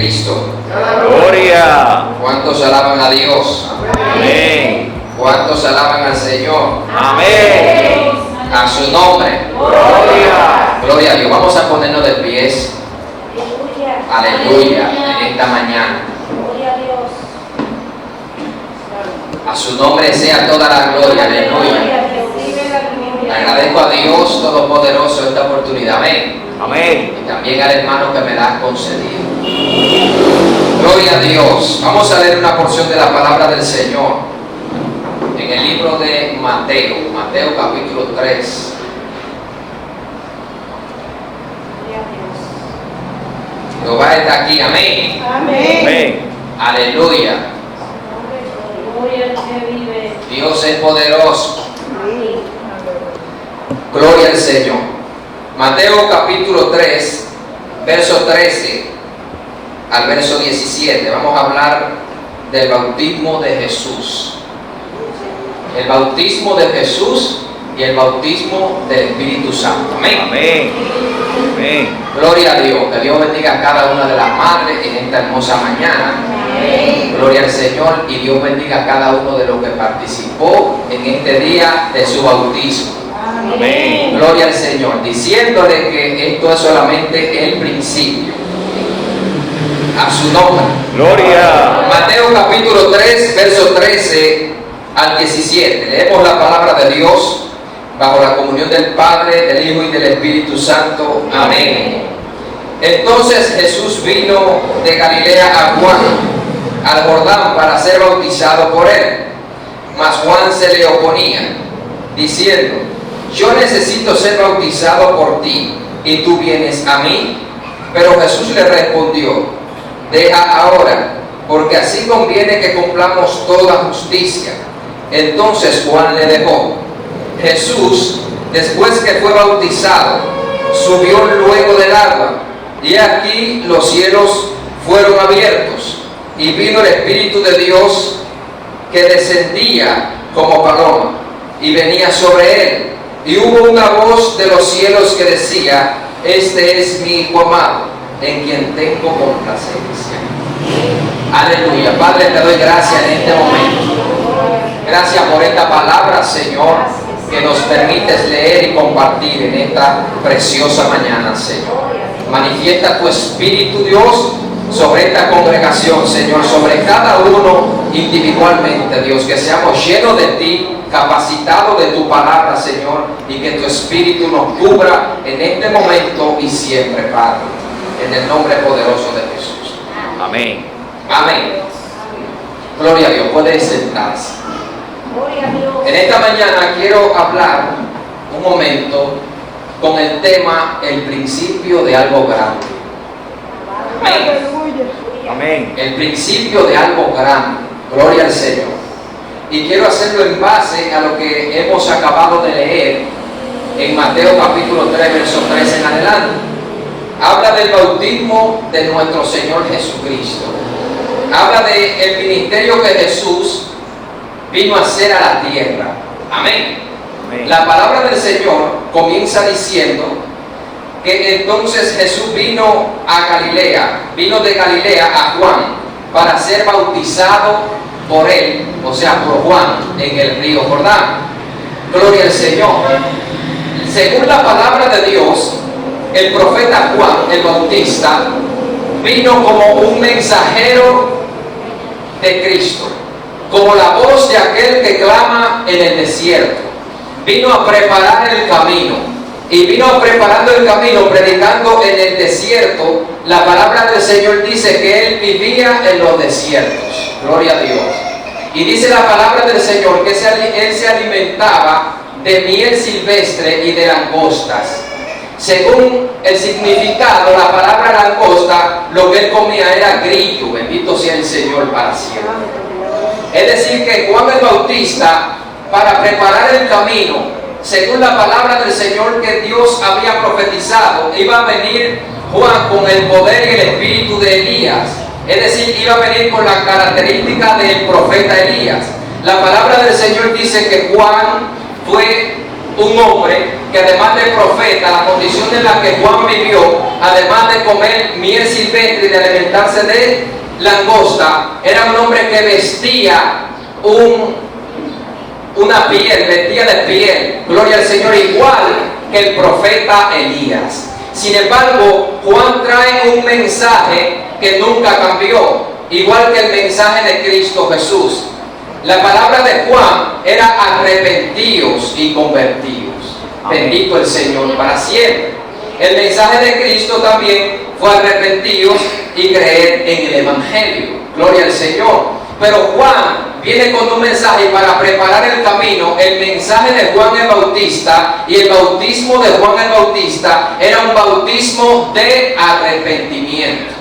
Cristo. Gloria. ¿Cuántos alaban a Dios? Amén. ¿Cuántos alaban al Señor? Amén. A su nombre. Gloria. Gloria a Dios. Vamos a ponernos de pies. Aleluya. En esta mañana. A su nombre sea toda la gloria. Aleluya. Agradezco a Dios Todopoderoso esta oportunidad. Amén. Amén. Y también al hermano que me la ha concedido. Gloria a Dios. Vamos a leer una porción de la palabra del Señor en el libro de Mateo, Mateo capítulo 3. Jehová está aquí, amén. Amén. Aleluya. Dios es poderoso. Gloria al Señor. Mateo capítulo 3, verso 13 al verso 17. Vamos a hablar del bautismo de Jesús. El bautismo de Jesús y el bautismo del Espíritu Santo. Amén. Amén. Amén. Gloria a Dios. Que Dios bendiga a cada una de las madres en esta hermosa mañana. Gloria al Señor. Y Dios bendiga a cada uno de los que participó en este día de su bautismo. Amén. Gloria al Señor. Diciéndole que esto es solamente el principio. A su nombre. Gloria. Mateo capítulo 3, verso 13 al 17. Leemos la palabra de Dios bajo la comunión del Padre, del Hijo y del Espíritu Santo. Amén. Entonces Jesús vino de Galilea a Juan, al Jordán, para ser bautizado por él. Mas Juan se le oponía, diciendo: yo necesito ser bautizado por ti, y tú vienes a mí. Pero Jesús le respondió: deja ahora, porque así conviene que cumplamos toda justicia. Entonces Juan le dejó. Jesús, después que fue bautizado, subió luego del agua, y aquí los cielos fueron abiertos, y vino el Espíritu de Dios que descendía como paloma, y venía sobre él. Y hubo una voz de los cielos que decía: este es mi Hijo amado, en quien tengo complacencia. Aleluya. Padre, te doy gracias en este momento. Gracias por esta palabra, Señor, que nos permites leer y compartir en esta preciosa mañana, Señor. Manifiesta tu Espíritu, Dios, sobre esta congregación, Señor, sobre cada uno individualmente, Dios, que seamos llenos de ti, capacitados de tu palabra, Señor, y que tu Espíritu nos cubra en este momento y siempre, Padre, en el nombre poderoso de Jesús. Amén. Amén. Gloria a Dios. Puede sentarse. En esta mañana quiero hablar un momento con el tema el principio de algo grande. Amén. Amén. El principio de algo grande. Gloria al Señor. Y quiero hacerlo en base a lo que hemos acabado de leer en Mateo capítulo 3, verso 13 en adelante. Habla del bautismo de nuestro Señor Jesucristo. Habla del ministerio que Jesús vino a hacer a la tierra. Amén. Amén. La palabra del Señor comienza diciendo que entonces Jesús vino a Galilea, vino de Galilea a Juan para ser bautizado por él, o sea, por Juan, en el río Jordán. Gloria al Señor. Según la palabra de Dios, el profeta Juan el Bautista vino como un mensajero de Cristo, como la voz de aquel que clama en el desierto. Vino a preparar el camino, y vino preparando el camino, predicando en el desierto. La palabra del Señor dice que él vivía en los desiertos. Gloria a Dios. Y dice la palabra del Señor que él se alimentaba de miel silvestre y de langostas. Según el significado, la palabra langosta, lo que él comía era grillo. Bendito sea el Señor para siempre. Es decir, que Juan el Bautista, para preparar el camino, según la palabra del Señor que Dios había profetizado, iba a venir Juan con el poder y el espíritu de Elías. Es decir, iba a venir con la característica del profeta Elías. La palabra del Señor dice que Juan fue un hombre que además de profeta, la condición en la que Juan vivió, además de comer miel silvestre y de alimentarse de langosta, era un hombre que vestía una piel, vestía de piel, gloria al Señor, igual que el profeta Elías. Sin embargo, Juan trae un mensaje que nunca cambió, igual que el mensaje de Cristo Jesús. La palabra de Juan era arrepentíos y convertidos. Bendito el Señor para siempre. El mensaje de Cristo también fue arrepentíos y creer en el Evangelio. Gloria al Señor. Pero Juan viene con un mensaje para preparar el camino. El mensaje de Juan el Bautista y el bautismo de Juan el Bautista era un bautismo de arrepentimiento.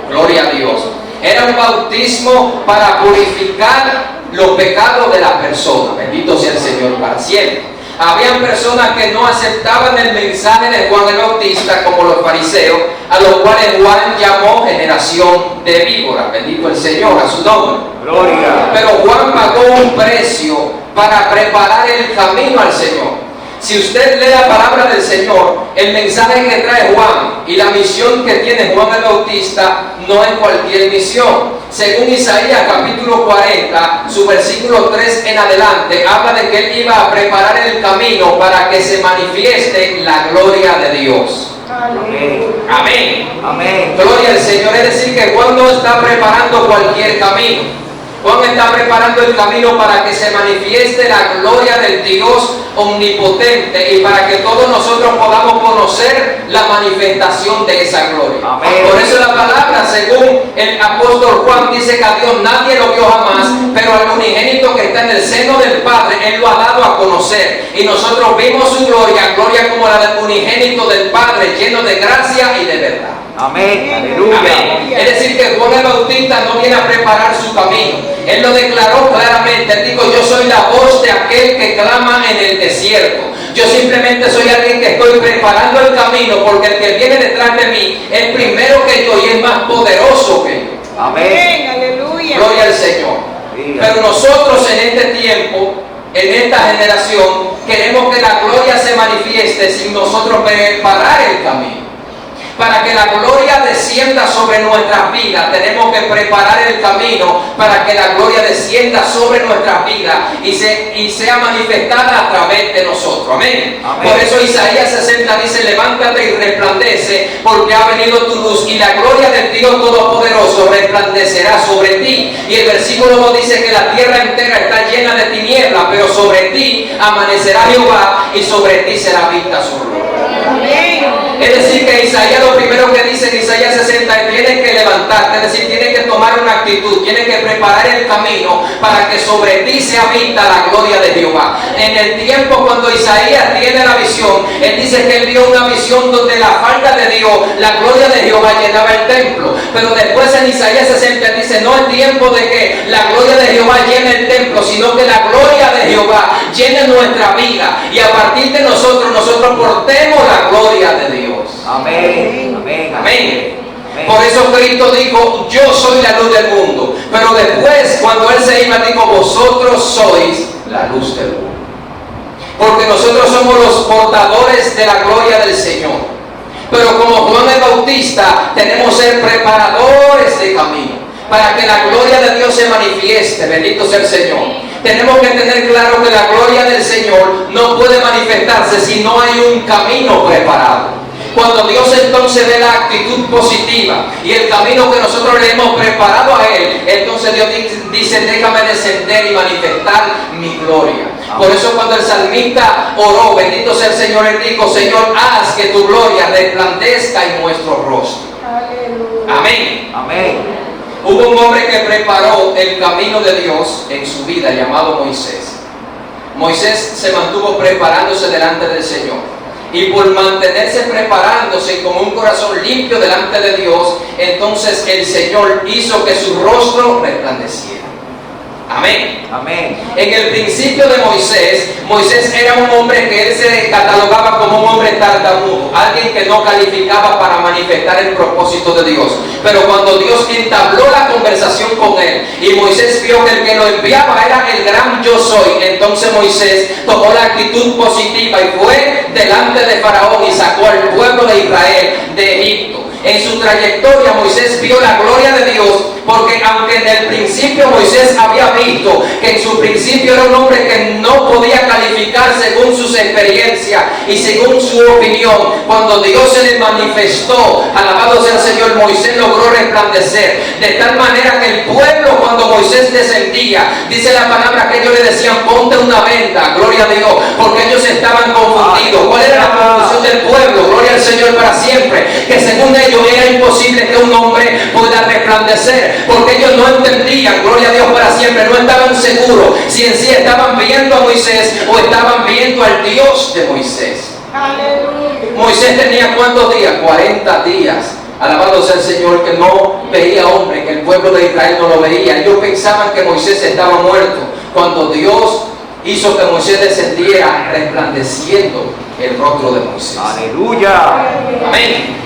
Gloria a Dios. Era un bautismo para purificar los pecados de la persona. Bendito sea el Señor para siempre. Habían personas que no aceptaban el mensaje de Juan el Bautista, como los fariseos, a los cuales Juan llamó generación de víboras. Bendito el Señor, a su nombre. Gloria. Pero Juan pagó un precio para preparar el camino al Señor. Si usted lee la palabra del Señor, el mensaje que trae Juan y la misión que tiene Juan el Bautista no es cualquier misión. Según Isaías capítulo 40, su versículo 3 en adelante, habla de que él iba a preparar el camino para que se manifieste la gloria de Dios. Amén. Amén. Amén. Gloria al Señor. Es decir, que Juan no está preparando cualquier camino. Juan está preparando el camino para que se manifieste la gloria del Dios omnipotente y para que todos nosotros podamos conocer la manifestación de esa gloria. Amén. Por eso la palabra, según el apóstol Juan, dice que a Dios nadie lo vio jamás, pero al unigénito que está en el seno del Padre, Él lo ha dado a conocer. Y nosotros vimos su gloria, gloria como la del unigénito del Padre, lleno de gracia y de verdad. Amén. Aleluya. Amén. Es decir, que Juan el Bautista no viene a preparar su camino. Él lo declaró claramente. Él dijo: yo soy la voz de aquel que clama en el desierto. Yo simplemente soy alguien que estoy preparando el camino, porque el que viene detrás de mí es primero que yo y es más poderoso que yo. Amén. Aleluya. Gloria al Señor. Pero nosotros en este tiempo, en esta generación, queremos que la gloria se manifieste sin nosotros preparar el camino. Para que la gloria descienda sobre nuestras vidas, tenemos que preparar el camino para que la gloria descienda sobre nuestras vidas y sea manifestada a través de nosotros. Amén. Amén. Por eso Isaías 60 dice: levántate y resplandece, porque ha venido tu luz y la gloria del Dios Todopoderoso resplandecerá sobre ti. Y el versículo 2 dice que la tierra entera está llena de tinieblas, pero sobre ti amanecerá Jehová y sobre ti será vista su gloria. Amén. Es decir, que Isaías, lo primero que dice en Isaías 60, tienes que levantarte, es decir, tienes que tomar una actitud, tienes que preparar el camino para que sobre ti sea vista la gloria de Jehová. En el tiempo cuando Isaías tiene la visión, él dice que él vio una visión donde la falta de Dios, la gloria de Jehová llenaba el templo. Pero después en Isaías 60 dice: no es tiempo de que la gloria de Jehová llene el templo, sino que la gloria de Jehová llene nuestra vida. Y a partir de nosotros portemos la gloria de Dios. Amén. Amén. Amén. Por eso Cristo dijo: yo soy la luz del mundo. Pero después, cuando Él se iba, dijo: vosotros sois la luz del mundo. Porque nosotros somos los portadores de la gloria del Señor. Pero como Juan el Bautista, tenemos que ser preparadores de camino para que la gloria de Dios se manifieste. Bendito sea el Señor. Tenemos que tener claro que la gloria del Señor no puede manifestarse si no hay un camino preparado. Cuando Dios entonces ve la actitud positiva y el camino que nosotros le hemos preparado a Él, entonces Dios dice: déjame descender y manifestar mi gloria. Por eso cuando el salmista oró, bendito sea el Señor, él dijo: Señor, haz que tu gloria resplandezca en nuestro rostro. Aleluya. Amén. Amén. Hubo un hombre que preparó el camino de Dios en su vida, llamado Moisés. Moisés se mantuvo preparándose delante del Señor. Y por mantenerse preparándose con un corazón limpio delante de Dios, entonces el Señor hizo que su rostro resplandeciera. Amén. Amén. En el principio de Moisés era un hombre que él se catalogaba como un hombre tartamudo, alguien que no calificaba para manifestar el propósito de Dios. Pero cuando Dios entabló la conversación con él y Moisés vio que el que lo enviaba era el gran yo soy, entonces Moisés tomó la actitud positiva y fue delante de Faraón y sacó al pueblo de Israel de Egipto. En su trayectoria Moisés vio la gloria de Dios, porque aunque en el principio Moisés había visto que en su principio era un hombre que no podía calificar según sus experiencias y según su opinión, cuando Dios se le manifestó, alabado sea el Señor, Moisés logró resplandecer, de tal manera que el pueblo, cuando Moisés descendía, dice la palabra que ellos le decían: ponte una venda, gloria a Dios, porque ellos estaban confundidos. ¿Cuál era la confusión del pueblo? Gloria al Señor para siempre, que según ellos era imposible que un hombre pueda resplandecer, porque ellos no entendían, gloria a Dios para siempre, no estaban seguros si en sí estaban viendo a Moisés o estaban viendo al Dios de Moisés. Aleluya. Moisés tenía ¿cuántos días? 40 días. Alabado sea el Señor, que no veía hombre, que el pueblo de Israel no lo veía. Ellos pensaban que Moisés estaba muerto, cuando Dios hizo que Moisés descendiera resplandeciendo el rostro de Moisés. Aleluya. Amén.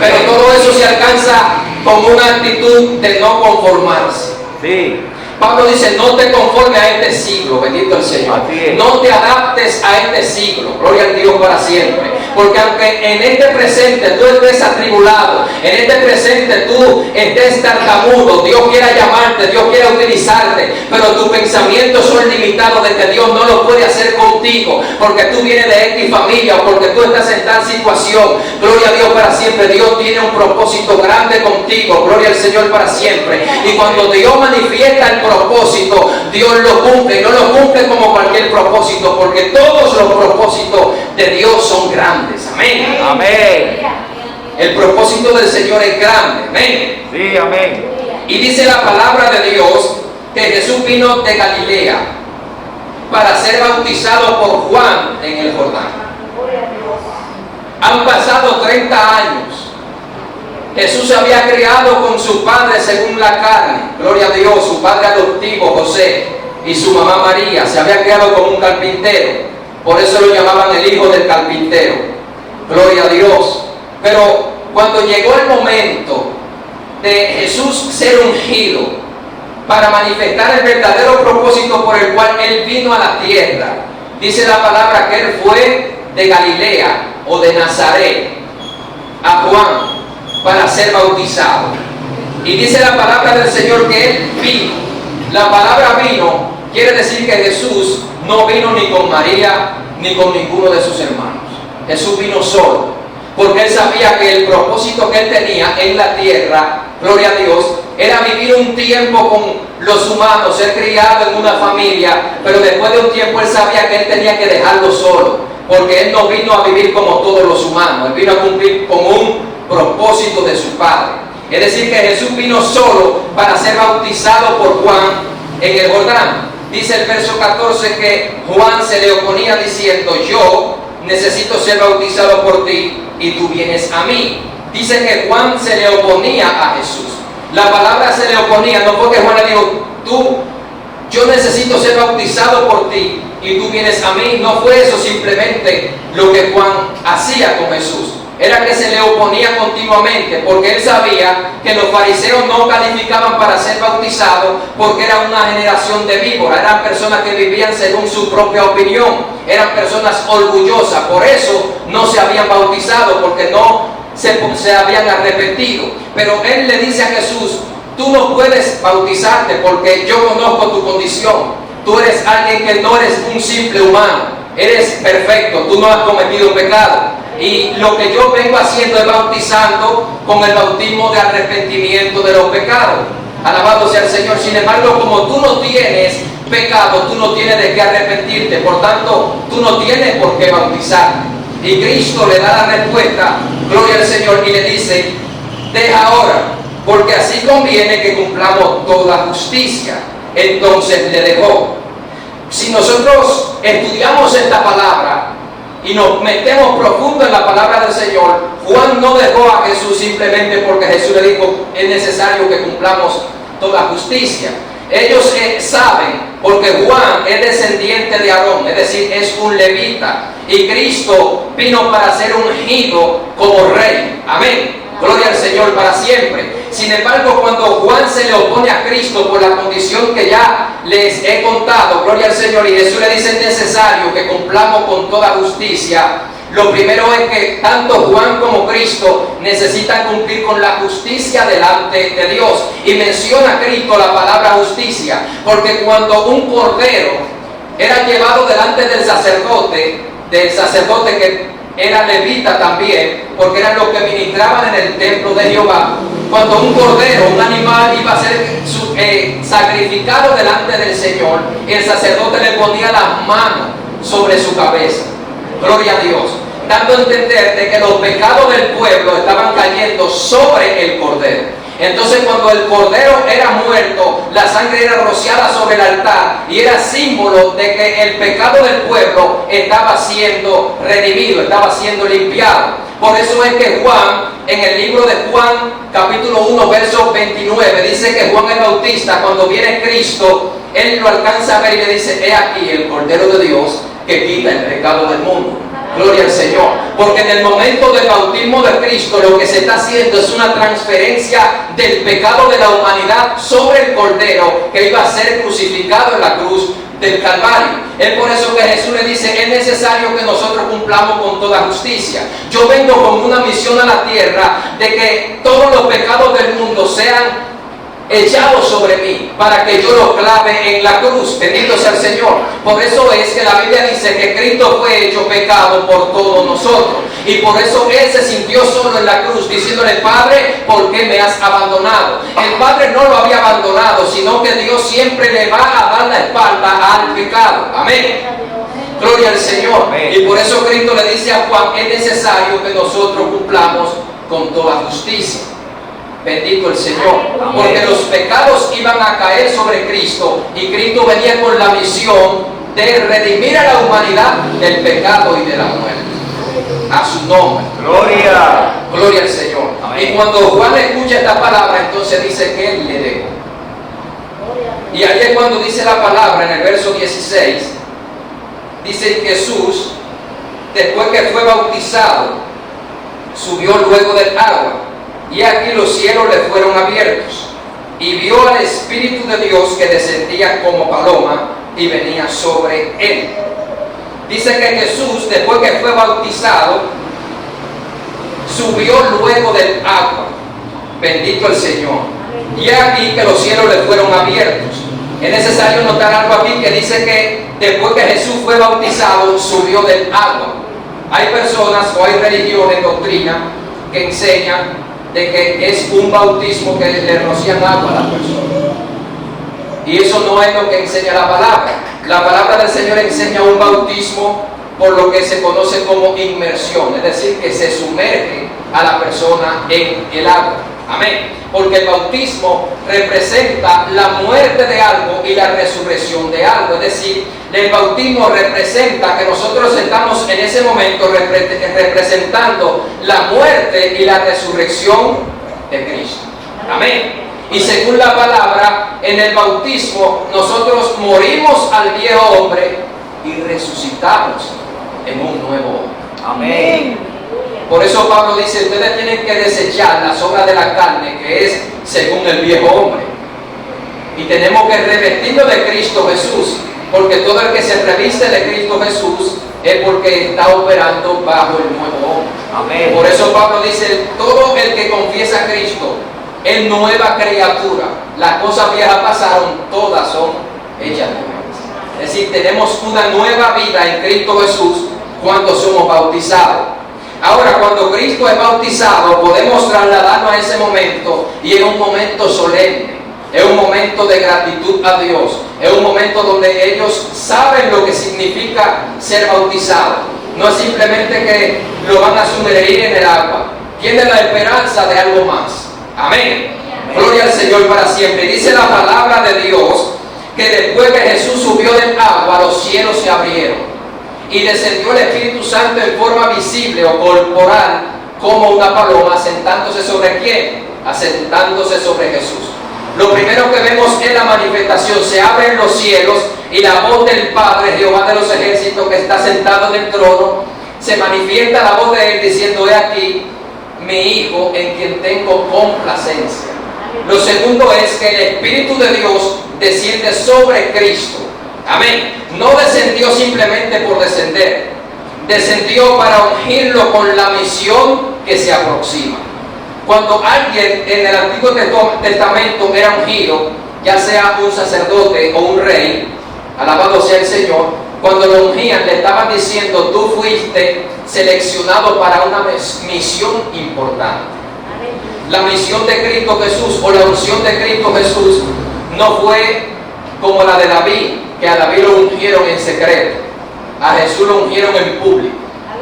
Pero todo eso se alcanza con una actitud de no conformarse. Sí. Pablo dice: no te conformes a este siglo, bendito el Señor. No te adaptes a este siglo, gloria al Dios para siempre. Porque aunque en este presente tú estés atribulado, en este presente tú estés tartamudo, Dios quiera llamarte, Dios quiera utilizarte, pero tus pensamientos son limitados de que Dios no lo puede hacer contigo, porque tú vienes de X familia o porque tú estás en tal situación. Gloria a Dios para siempre. Dios tiene un propósito grande contigo, gloria al Señor para siempre. Y cuando Dios manifiesta el propósito, Dios lo cumple. No lo cumple como cualquier propósito, porque todos los propósitos de Dios son grandes. Amén. Amén. El propósito del Señor es grande. Amén. Sí, amén. Y dice la palabra de Dios que Jesús vino de Galilea para ser bautizado por Juan en el Jordán. Han pasado 30 años. Jesús se había criado con su padre según la carne, gloria a Dios, su padre adoptivo José y su mamá María. Se había criado como un carpintero, por eso lo llamaban el hijo del carpintero, gloria a Dios. Pero cuando llegó el momento de Jesús ser ungido para manifestar el verdadero propósito por el cual Él vino a la tierra, dice la palabra que Él fue de Galilea o de Nazaret a Juan para ser bautizado. Y dice la palabra del Señor que Él vino. La palabra vino quiere decir que Jesús no vino ni con María ni con ninguno de sus hermanos. Jesús vino solo, porque Él sabía que el propósito que Él tenía en la tierra, gloria a Dios, era vivir un tiempo con los humanos, ser criado en una familia, pero después de un tiempo Él sabía que Él tenía que dejarlo solo, porque Él no vino a vivir como todos los humanos. Él vino a cumplir con un propósito de su Padre. Es decir, que Jesús vino solo para ser bautizado por Juan en el Jordán. Dice el verso 14 que Juan se le oponía diciendo: yo necesito ser bautizado por ti y tú vienes a mí. Dice que Juan se le oponía a Jesús. La palabra se le oponía, no porque Juan le dijo: yo necesito ser bautizado por ti y tú vienes a mí. No fue eso simplemente lo que Juan hacía con Jesús. Era que se le oponía continuamente, porque él sabía que los fariseos no calificaban para ser bautizados, porque era una generación de víboras, eran personas que vivían según su propia opinión, eran personas orgullosas, por eso no se habían bautizado, porque no se habían arrepentido. Pero él le dice a Jesús: tú no puedes bautizarte porque yo conozco tu condición. Tú eres alguien que no eres un simple humano, eres perfecto, tú no has cometido pecado. Y lo que yo vengo haciendo es bautizando con el bautismo de arrepentimiento de los pecados. Alabado sea el Señor. Sin embargo, como tú no tienes pecado, tú no tienes de qué arrepentirte. Por tanto, tú no tienes por qué bautizarte. Y Cristo le da la respuesta, gloria al Señor, y le dice: deja ahora, porque así conviene que cumplamos toda justicia. Entonces le dejó. Si nosotros estudiamos esta palabra y nos metemos profundo en la palabra del Señor, Juan no dejó a Jesús simplemente porque Jesús le dijo: es necesario que cumplamos toda justicia. Ellos saben, porque Juan es descendiente de Aarón, es decir, es un levita. Y Cristo vino para ser ungido como rey. Amén. Gloria al Señor para siempre. Sin embargo, cuando Juan se le opone a Cristo por la condición que ya les he contado, gloria al Señor, y Jesús le dice: es necesario que cumplamos con toda justicia. Lo primero es que tanto Juan como Cristo necesitan cumplir con la justicia delante de Dios. Y menciona Cristo la palabra justicia, porque cuando un cordero era llevado delante del sacerdote que era levita también, porque eran los que ministraban en el templo de Jehová, cuando un cordero, un animal, iba a ser sacrificado delante del Señor, el sacerdote le ponía las manos sobre su cabeza. Gloria a Dios, dando a entender de que los pecados del pueblo estaban cayendo sobre el cordero. Entonces, cuando el cordero era muerto, la sangre era rociada sobre el altar y era símbolo de que el pecado del pueblo estaba siendo redimido, estaba siendo limpiado. Por eso es que Juan, en el libro de Juan, capítulo 1, verso 29, dice que Juan el Bautista, cuando viene Cristo, él lo alcanza a ver y le dice: he aquí el Cordero de Dios que quita el pecado del mundo. Gloria al Señor. Porque en el momento del bautismo de Cristo, lo que se está haciendo es una transferencia del pecado de la humanidad sobre el Cordero que iba a ser crucificado en la cruz del Calvario. Es por eso que Jesús le dice: es necesario que nosotros cumplamos con toda justicia. Yo vengo con una misión a la tierra de que todos los pecados del mundo sean echados sobre mí, para que yo los clave en la cruz. Bendito sea el Señor. Por eso es que la Biblia dice que Cristo fue hecho pecado por todos nosotros, y por eso Él se sintió solo en la cruz, diciéndole: Padre, ¿por qué me has abandonado? El Padre no lo había abandonado, sino que Dios siempre le va a dar la espalda al pecado. Amén. Gloria al Señor. Y por eso Cristo le dice a Juan: es necesario que nosotros cumplamos con toda justicia. Bendito el Señor, porque los pecados iban a caer sobre Cristo, y Cristo venía con la misión de redimir a la humanidad del pecado y de la muerte. A su nombre. Gloria. Gloria al Señor. Amén. Y cuando Juan escucha esta palabra, entonces dice que Él le dejó. Y ahí es cuando dice la palabra en el verso 16, dice: Jesús, después que fue bautizado, subió luego del agua. Y aquí los cielos le fueron abiertos, y vio al Espíritu de Dios que descendía como paloma y venía sobre él. Dice que Jesús, después que fue bautizado, subió luego del agua. Bendito el Señor. Y aquí que los cielos le fueron abiertos. Es necesario notar algo aquí que dice que después que Jesús fue bautizado, subió del agua. Hay personas o hay religiones, doctrinas, que enseñan de que es un bautismo que le rocían agua a la persona. Y eso no es lo que enseña la palabra. La palabra del Señor enseña un bautismo por lo que se conoce como inmersión, es decir, que se sumerge a la persona en el agua. Amén. Porque el bautismo representa la muerte de algo y la resurrección de algo. Es decir, el bautismo representa que nosotros estamos en ese momento representando la muerte y la resurrección de Cristo. Amén. Y según la palabra, en el bautismo nosotros morimos al viejo hombre y resucitamos en un nuevo hombre. Amén. Por eso Pablo dice: ustedes tienen que desechar las obras de la carne, que es según el viejo hombre, y tenemos que revestirnos de Cristo Jesús, porque todo el que se reviste de Cristo Jesús es porque está operando bajo el nuevo hombre. Amén. Por eso Pablo dice: todo el que confiesa a Cristo es nueva criatura, las cosas viejas pasaron, todas son hechas nuevas. Es decir, tenemos una nueva vida en Cristo Jesús cuando somos bautizados. Ahora, cuando Cristo es bautizado, podemos trasladarnos a ese momento, y es un momento solemne, es un momento de gratitud a Dios, es un momento donde ellos saben lo que significa ser bautizados. No es simplemente que lo van a sumergir en el agua, tienen la esperanza de algo más. Amén. Gloria al Señor para siempre. Dice la palabra de Dios que después que Jesús subió del agua, los cielos se abrieron y descendió el Espíritu Santo en forma visible o corporal como una paloma, asentándose sobre ¿quién? Asentándose sobre Jesús. Lo primero que vemos es la manifestación. Se abren los cielos y la voz del Padre, Jehová de los ejércitos, que está sentado en el trono, se manifiesta la voz de él diciendo: he aquí mi Hijo en quien tengo complacencia. Lo segundo es que el Espíritu de Dios desciende sobre Cristo. Amén. No descendió simplemente por descender, descendió para ungirlo con la misión que se aproxima. Cuando alguien en el Antiguo Testamento era ungido, ya sea un sacerdote o un rey, alabado sea el Señor, cuando lo ungían le estaban diciendo: tú fuiste seleccionado para una misión importante. La misión de Cristo Jesús, o la unción de Cristo Jesús, no fue como la de David, que a David lo ungieron en secreto. A Jesús lo ungieron en público,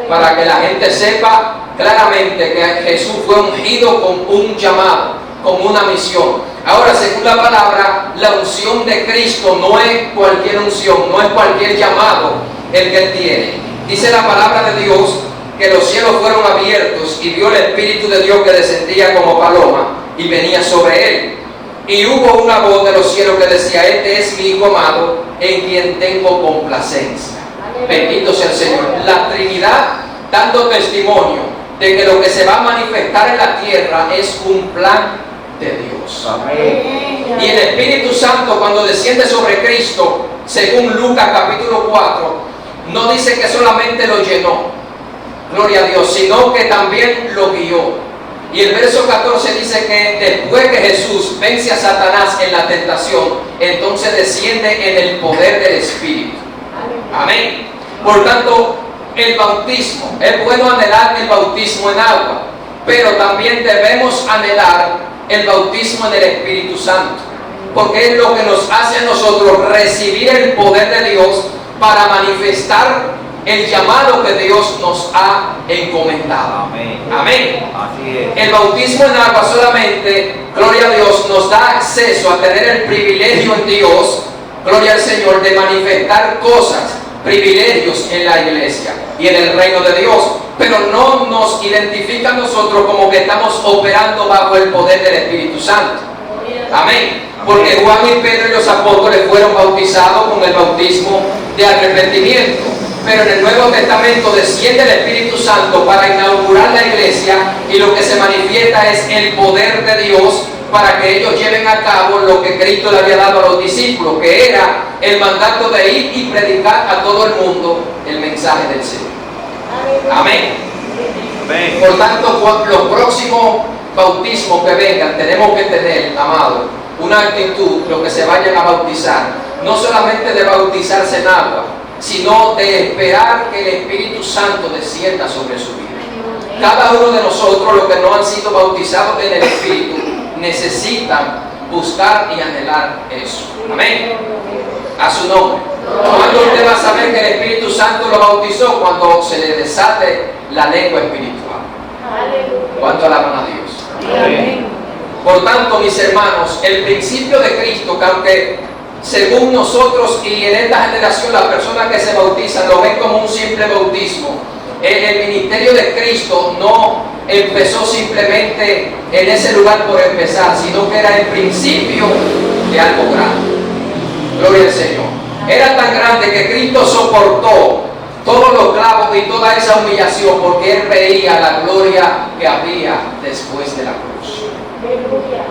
para que la gente sepa claramente que Jesús fue ungido con un llamado, con una misión. Ahora, según la palabra, la unción de Cristo no es cualquier unción, no es cualquier llamado el que él tiene. Dice la palabra de Dios que los cielos fueron abiertos y vio el Espíritu de Dios que descendía como paloma y venía sobre él. Y hubo una voz de los cielos que decía: este es mi Hijo amado, en quien tengo complacencia. Bendito sea el Señor. La Trinidad dando testimonio de que lo que se va a manifestar en la tierra es un plan de Dios. Amén. Y el Espíritu Santo, cuando desciende sobre Cristo, según Lucas capítulo 4, no dice que solamente lo llenó, gloria a Dios, sino que también lo guió. Y el verso 14 dice que después que Jesús vence a Satanás en la tentación, entonces desciende en el poder del Espíritu. Amén. Por tanto, el bautismo, es bueno anhelar el bautismo en agua, pero también debemos anhelar el bautismo en el Espíritu Santo, porque es lo que nos hace a nosotros recibir el poder de Dios para manifestar el llamado que Dios nos ha encomendado. Amén. Amén. Así es. El bautismo en agua solamente, gloria a Dios, nos da acceso a tener el privilegio en Dios, gloria al Señor, de manifestar cosas, privilegios en la iglesia y en el reino de Dios, pero no nos identifica a nosotros como que estamos operando bajo el poder del Espíritu Santo. Amén. Porque Juan y Pedro y los apóstoles fueron bautizados con el bautismo de arrepentimiento, pero en el Nuevo Testamento desciende el Espíritu Santo para inaugurar la iglesia, y lo que se manifiesta es el poder de Dios para que ellos lleven a cabo lo que Cristo le había dado a los discípulos, que era el mandato de ir y predicar a todo el mundo el mensaje del Señor. Amén. Amén. Por tanto, los próximos bautismos que vengan, tenemos que tener, amado, una actitud, los que se vayan a bautizar, no solamente de bautizarse en agua, sino de esperar que el Espíritu Santo descienda sobre su vida. Cada uno de nosotros, los que no han sido bautizados en el Espíritu, necesitan buscar y anhelar eso. Amén. A su nombre. ¿Cuándo usted va a saber que el Espíritu Santo lo bautizó? Cuando se le desate la lengua espiritual. ¿Cuánto alaban a Dios? Amén. Por tanto, mis hermanos, el principio de Cristo, que aunque según nosotros y en esta generación las personas que se bautizan lo ven como un simple bautismo, el ministerio de Cristo no empezó simplemente en ese lugar por empezar, sino que era el principio de algo grande. Gloria al Señor. Era tan grande que Cristo soportó todos los clavos y toda esa humillación, porque Él veía la gloria que había después de la cruz.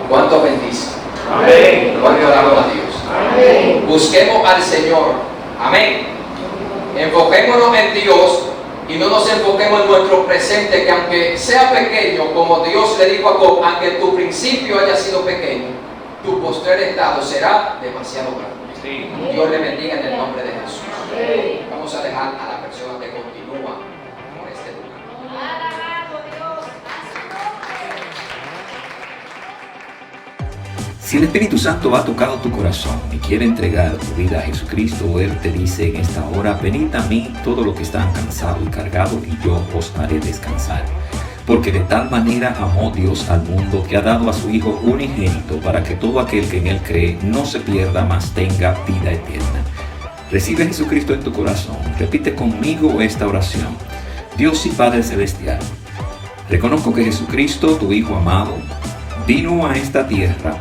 ¿Cuánto bendice? Amén. ¿Cuánto alaban a Dios? Amén. Busquemos al Señor. Amén. Enfoquémonos en Dios y no nos enfoquemos en nuestro presente, que aunque sea pequeño, como Dios le dijo a Job, aunque tu principio haya sido pequeño, tu postrer estado será demasiado grande. Sí. Dios le bendiga en el nombre de Jesús. Amén. Vamos a dejar a la persona que continúa por este lugar. Si el Espíritu Santo ha tocado tu corazón y quiere entregar tu vida a Jesucristo, Él te dice en esta hora: venid a mí todo lo que están cansados y cargados, y yo os haré descansar. Porque de tal manera amó Dios al mundo, que ha dado a su Hijo unigénito, para que todo aquel que en Él cree no se pierda, mas tenga vida eterna. Recibe a Jesucristo en tu corazón. Repite conmigo esta oración: Dios y Padre Celestial, reconozco que Jesucristo, tu Hijo amado, vino a esta tierra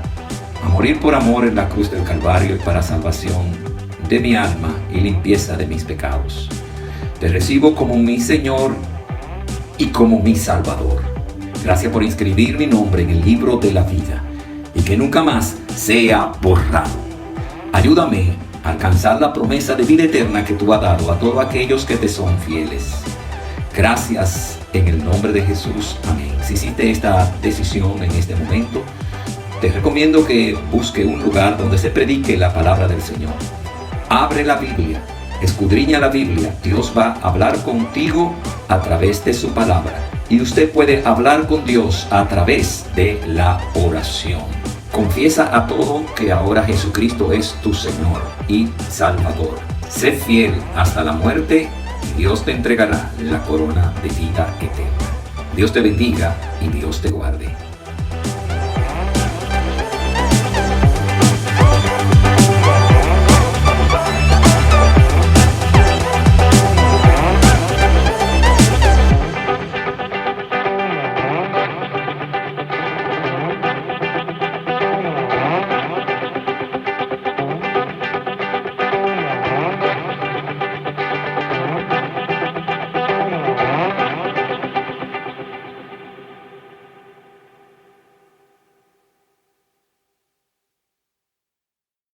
a morir por amor en la cruz del Calvario y para salvación de mi alma y limpieza de mis pecados. Te recibo como mi Señor y como mi Salvador. Gracias por inscribir mi nombre en el libro de la vida y que nunca más sea borrado. Ayúdame a alcanzar la promesa de vida eterna que tú has dado a todos aquellos que te son fieles. Gracias en el nombre de Jesús. Amén. Si hiciste esta decisión en este momento, te recomiendo que busque un lugar donde se predique la palabra del Señor. Abre la Biblia, escudriña la Biblia. Dios va a hablar contigo a través de su palabra. Y usted puede hablar con Dios a través de la oración. Confiesa a todo que ahora Jesucristo es tu Señor y Salvador. Sé fiel hasta la muerte y Dios te entregará la corona de vida eterna. Dios te bendiga y Dios te guarde.